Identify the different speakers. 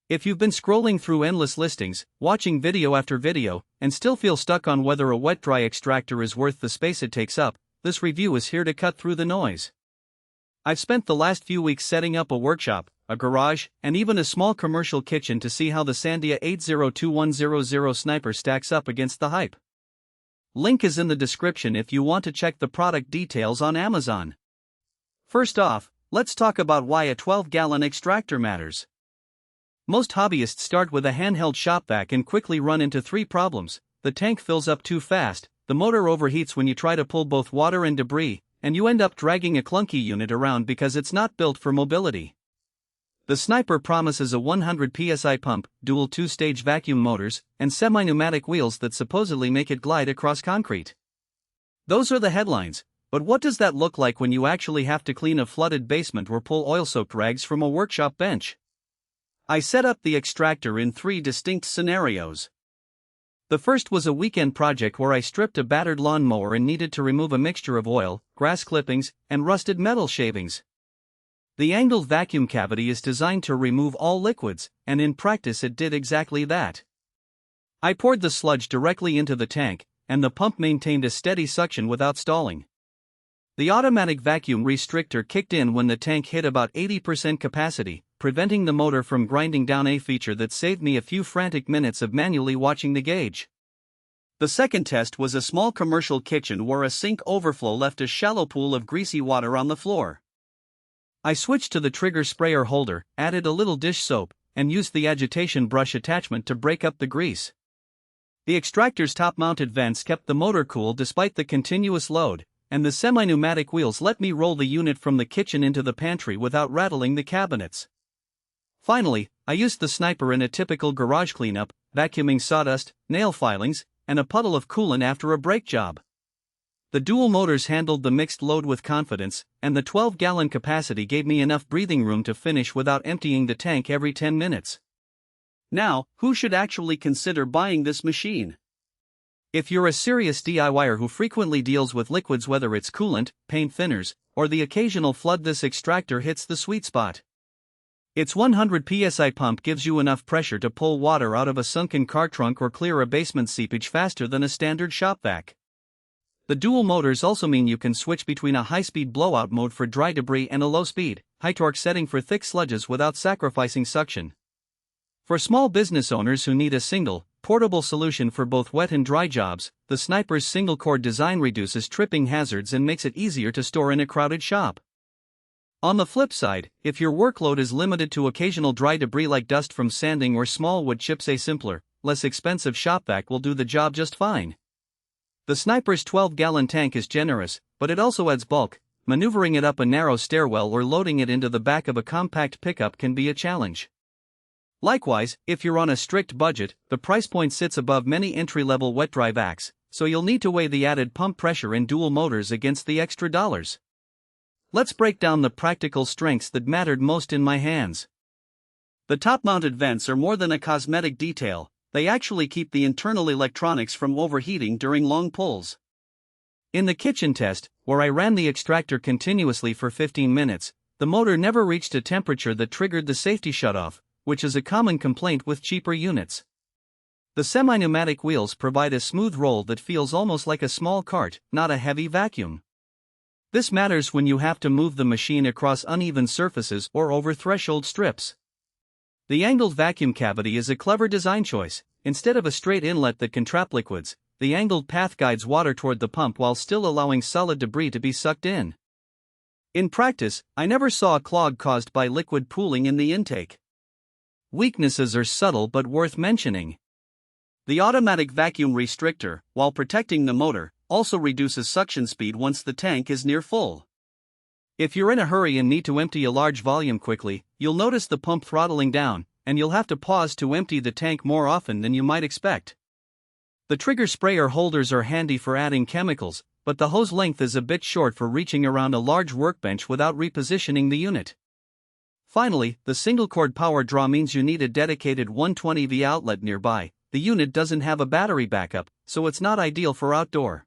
Speaker 1: If you've been scrolling through endless listings, watching video after video, and still feel stuck on whether a wet-dry extractor is worth the space it takes up, this review is here to cut through the noise. I've spent the last few weeks setting up a workshop, a garage, and even a small commercial kitchen to see how the Sandia 802100 Sniper stacks up against the hype. Link is in the description if you want to check the product details on Amazon. First off, let's talk about why a 12-gallon extractor matters. Most hobbyists start with a handheld shop vac and quickly run into three problems: the tank fills up too fast, the motor overheats when you try to pull both water and debris, and you end up dragging a clunky unit around because it's not built for mobility. The Sniper promises a 100 psi pump, dual two-stage vacuum motors, and semi-pneumatic wheels that supposedly make it glide across concrete. Those are the headlines, but what does that look like when you actually have to clean a flooded basement or pull oil-soaked rags from a workshop bench? I set up the extractor in three distinct scenarios. The first was a weekend project where I stripped a battered lawnmower and needed to remove a mixture of oil, grass clippings, and rusted metal shavings. The angled vacuum cavity is designed to remove all liquids, and in practice it did exactly that. I poured the sludge directly into the tank, and the pump maintained a steady suction without stalling. The automatic vacuum restrictor kicked in when the tank hit about 80% capacity, preventing the motor from grinding down, a feature that saved me a few frantic minutes of manually watching the gauge. The second test was a small commercial kitchen where a sink overflow left a shallow pool of greasy water on the floor. I switched to the trigger sprayer holder, added a little dish soap, and used the agitation brush attachment to break up the grease. The extractor's top-mounted vents kept the motor cool despite the continuous load, and the semi-pneumatic wheels let me roll the unit from the kitchen into the pantry without rattling the cabinets. Finally, I used the Sniper in a typical garage cleanup, vacuuming sawdust, nail filings, and a puddle of coolant after a brake job. The dual motors handled the mixed load with confidence, and the 12-gallon capacity gave me enough breathing room to finish without emptying the tank every 10 minutes. Now, who should actually consider buying this machine? If you're a serious DIYer who frequently deals with liquids, whether it's coolant, paint thinners, or the occasional flood, this extractor hits the sweet spot. Its 100 psi pump gives you enough pressure to pull water out of a sunken car trunk or clear a basement seepage faster than a standard shop vac. The dual motors also mean you can switch between a high-speed blowout mode for dry debris and a low-speed, high-torque setting for thick sludges without sacrificing suction. For small business owners who need a single, portable solution for both wet and dry jobs, the Sniper's single-cord design reduces tripping hazards and makes it easier to store in a crowded shop. On the flip side, if your workload is limited to occasional dry debris like dust from sanding or small wood chips, a simpler, less expensive shop vac will do the job just fine. The Sniper's 12-gallon tank is generous, but it also adds bulk. Maneuvering it up a narrow stairwell or loading it into the back of a compact pickup can be a challenge. Likewise, if you're on a strict budget, the price point sits above many entry-level wet-dry vacs, so you'll need to weigh the added pump pressure and dual motors against the extra dollars. Let's break down the practical strengths that mattered most in my hands. The top-mounted vents are more than a cosmetic detail, they actually keep the internal electronics from overheating during long pulls. In the kitchen test, where I ran the extractor continuously for 15 minutes, the motor never reached a temperature that triggered the safety shutoff, which is a common complaint with cheaper units. The semi-pneumatic wheels provide a smooth roll that feels almost like a small cart, not a heavy vacuum. This matters when you have to move the machine across uneven surfaces or over threshold strips. The angled vacuum cavity is a clever design choice. Instead of a straight inlet that can trap liquids, the angled path guides water toward the pump while still allowing solid debris to be sucked in. In practice, I never saw a clog caused by liquid pooling in the intake. Weaknesses are subtle but worth mentioning. The automatic vacuum restrictor, while protecting the motor, also reduces suction speed once the tank is near full. If you're in a hurry and need to empty a large volume quickly, you'll notice the pump throttling down, and you'll have to pause to empty the tank more often than you might expect. The trigger sprayer holders are handy for adding chemicals, but the hose length is a bit short for reaching around a large workbench without repositioning the unit. Finally, the single-cord power draw means you need a dedicated 120V outlet nearby. The unit doesn't have a battery backup, so it's not ideal for outdoor